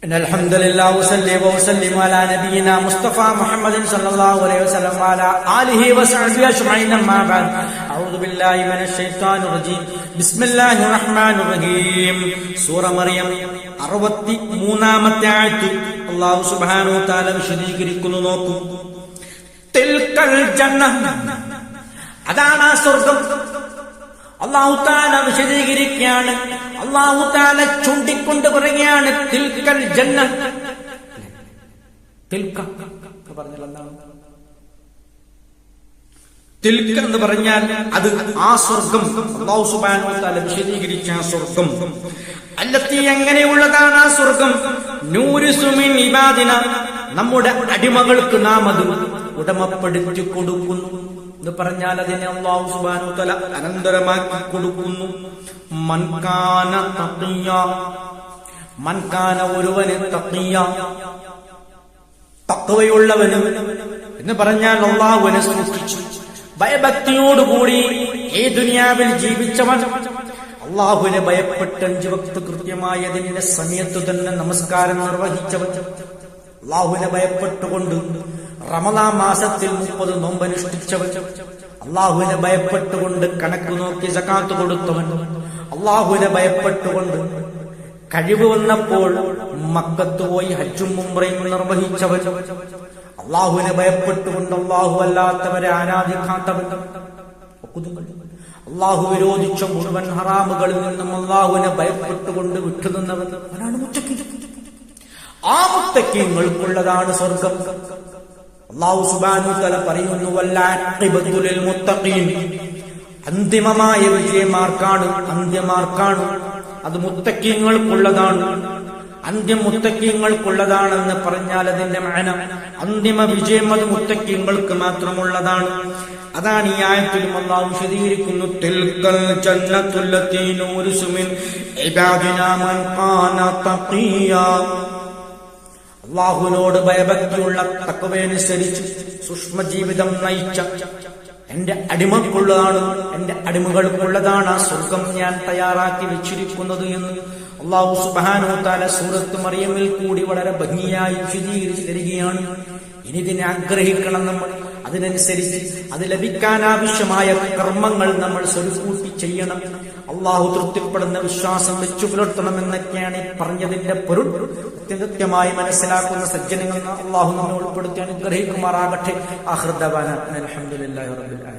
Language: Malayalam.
إن الحمد لله وصلي وسلم على نبينا مصطفى محمد صلى الله عليه وسلم وعلى آله وصحبه أجمعين أما بعد أعوذ بالله من الشيطان الرجيم بسم الله الرحمن الرحيم സൂറ മറിയം 63-ാമത്തെ ആയത്ത് അല്ലാഹു സുബ്ഹാനഹു വ തആല വിശദീകരിക്കുന്നു. നോക്കൂ, തിൽക്കൽ ജന്ന, അതാണ് ആ സ്വർഗ്ഗം. അല്ലാഹു തആല വിശദീകരിക്കുകയാണ്. അല്ലാഹു തആല ചൂണ്ടിക്കൊണ്ട് പറയുകയാണ് തിൽക്കൽ ജന്ന. തിൽക്ക എന്ന് പറഞ്ഞാൽ എന്താണ്? തിൽക്ക എന്ന് പറഞ്ഞാൽ അത് ആ സ്വർഗം. അല്ലാഹു സുബ്ഹാനഹു വ തആല വിശദീകരിച്ച ആ സ്വർഗം. അല്ലത്തി, എങ്ങനെയുള്ളതാണ് ആ സ്വർഗം? നൂരിസു മിൻ ഇബാദിന, നമ്മുടെ അടിമകൾക്ക് നാം അത് ഉടമപ്പെടുത്തി കൊടുക്കുന്നു എന്ന് പറഞ്ഞാൽ അതിനെ അല്ലാഹു സുബ്ഹാനഹു വ തആല അനന്തരമാക്കി കൊടുക്കുന്നു. മൻകാന തഖിയ, മൻകാന ഒരുവന് തഖിയ, തഖ്വയുള്ളവന് എന്ന് പറഞ്ഞാൽ അല്ലാഹുവിനെ സൂക്ഷിച്ചു ഭയഭക്തിയോടുകൂടി ഈ ദുനിയാവിൽ ജീവിച്ചവൻ, അല്ലാഹുവിനെ ഭയപ്പെട്ട് 5 വക്ത് കൃത്യമായി അതിന്റെ സമയത്ത് തന്നെ നമസ്കാരം നിർവഹിച്ചവൻ, അല്ലാഹുവിനെ ഭയപ്പെട്ടുകൊണ്ട് റമദാൻ മാസത്തിൽ 30 നോമ്പനുഷ്ഠിച്ചവൻ, അല്ലാഹുവിനെ ഭയപ്പെട്ടുകൊണ്ട് കണക്ക് നോക്കി സകാത്ത് കൊടുത്തവൻ, അല്ലാഹുവിനെ ഭയപ്പെട്ടുകൊണ്ട് കഴിവ് വന്നപ്പോൾ മക്കത്ത് പോയി ഹജ്ജും ഉംറയും നിർവഹിച്ചവൻ, അല്ലാഹുവിനെ ഭയപ്പെട്ടുകൊണ്ട് അല്ലാഹു അല്ലാത്തവരെ ആരാധിക്കാത്തവൻ, അല്ലാഹു വിരോധിച്ച മുഴുവൻ ഹറാമുകളിൽ നിന്നും അല്ലാഹുവിനെ ഭയപ്പെട്ടുകൊണ്ട് വിട്ടുനിന്നവൻ, അവനാണ് മുത്തഖീൻ. ആ മുത്തഖീങ്ങൾക്കുള്ളതാണ് സ്വർഗം. അല്ലാഹു സുബ്ഹാനഹു വ തആല പറയുന്നു, വല്ലാഖിബത്തു ലിൽ മുത്തഖീൻ, അന്തിമമായ വിജയമാർക്കാണ്, അന്ത്യമാർക്കാണ്, അത് മുത്തഖീങ്ങൾക്കുള്ളതാണ്. അന്ത്യം മുത്തഖീങ്ങൾക്കുള്ളതാണെന്ന് പറഞ്ഞാൽ അതിന്റെ മഅന അന്തിമ വിജയം അത് മുത്തഖീങ്ങൾക്ക് മാത്രമുള്ളതാണ്. അതാണ് ഈ ആയത്തിലും അല്ലാഹു വിശദീകരിക്കുന്നു. തിൽക്കൽ ജന്നത്തുല്ലത്തി നൂരിസു മിൻ ഇബാദിനാ മൻ കാന തഖിയ, അല്ലാഹുവിനോട് ഭയഭക്തിയുള്ള തഖ്വയനുസരിച്ച് സൂക്ഷ്മജീവിതം നയിച്ച എന്റെ അടിമക്കുള്ളതാണ്, എന്റെ അടിമകൾക്കുള്ളതാണ് ആ സ്വർഗം ഞാൻ തയ്യാറാക്കി വെച്ചിരിക്കുന്നത് എന്ന് അല്ലാഹു സുബ്ഹാനഹു വ തആല സൂറത്ത് മറിയമിൽ കൂടി വളരെ ഭംഗിയായി വിശദീകരിച്ചു തരികയാണ്. ഇനി ഇതിനെ ആഗ്രഹിക്കണം നമ്മൾ, അതിനനുസരിച്ച് അത് ലഭിക്കാൻ ആവശ്യമായ കർമ്മങ്ങൾ നമ്മൾ സ്വരുക്കൂട്ടി ചെയ്യണം. അള്ളാഹു തൃപ്തിപ്പെടുന്ന വിശ്വാസം വെച്ചു പുലർത്തണമെന്നൊക്കെയാണ് ഈ പറഞ്ഞതിന്റെ പൊരുൾ. കൃത്യമായി മനസ്സിലാക്കുന്ന സജ്ജനങ്ങൾ അള്ളാഹു നമ്മെ ഉൾപ്പെടുത്തി അനുഗ്രഹിക്കുമാറാകട്ടെ. ആഖിർ ദഅവാനാ അൽഹംദുലില്ലാഹി റബ്ബിൽ ആലമീൻ.